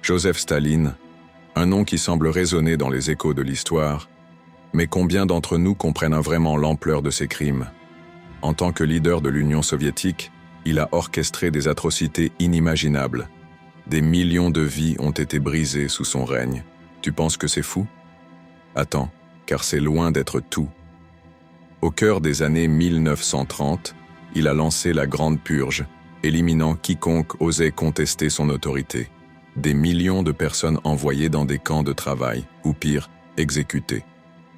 Joseph Staline, un nom qui semble résonner dans les échos de l'histoire, mais combien d'entre nous comprennent vraiment l'ampleur de ses crimes? En tant que leader de l'Union soviétique, il a orchestré des atrocités inimaginables. Des millions de vies ont été brisées sous son règne. Tu penses que c'est fou? Attends, car c'est loin d'être tout. Au cœur des années 1930, il a lancé la Grande Purge, éliminant quiconque osait contester son autorité. Des millions de personnes envoyées dans des camps de travail, ou pire, exécutées.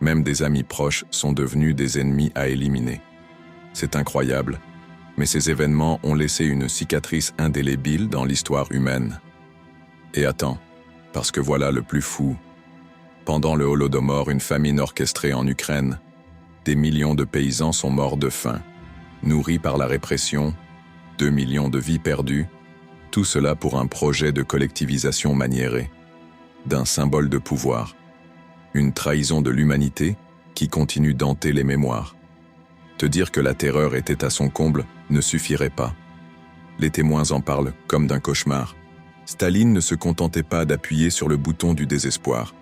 Même des amis proches sont devenus des ennemis à éliminer. C'est incroyable, mais ces événements ont laissé une cicatrice indélébile dans l'histoire humaine. Et attends, parce que voilà le plus fou. Pendant le Holodomor, une famine orchestrée en Ukraine, des millions de paysans sont morts de faim, nourris par la répression, 2 millions de vies perdues, tout cela pour un projet de collectivisation maniéré, d'un symbole de pouvoir, une trahison de l'humanité qui continue d'hanter les mémoires. Te dire que la terreur était à son comble ne suffirait pas. Les témoins en parlent comme d'un cauchemar. Staline ne se contentait pas d'appuyer sur le bouton du désespoir.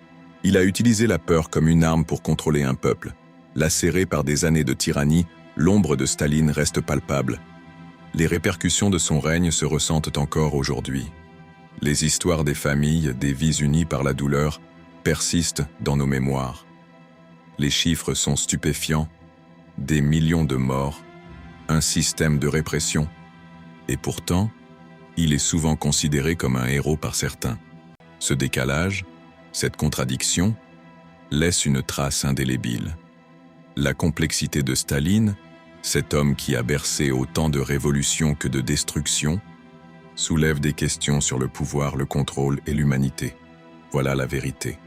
Il a utilisé la peur comme une arme pour contrôler un peuple. Lacéré par des années de tyrannie, l'ombre de Staline reste palpable. Les répercussions de son règne se ressentent encore aujourd'hui. Les histoires des familles, des vies unies par la douleur, persistent dans nos mémoires. Les chiffres sont stupéfiants, des millions de morts, un système de répression. Et pourtant, il est souvent considéré comme un héros par certains. Ce décalage, cette contradiction, laisse une trace indélébile. La complexité de Staline, cet homme qui a bercé autant de révolutions que de destructions, soulève des questions sur le pouvoir, le contrôle et l'humanité. Voilà la vérité.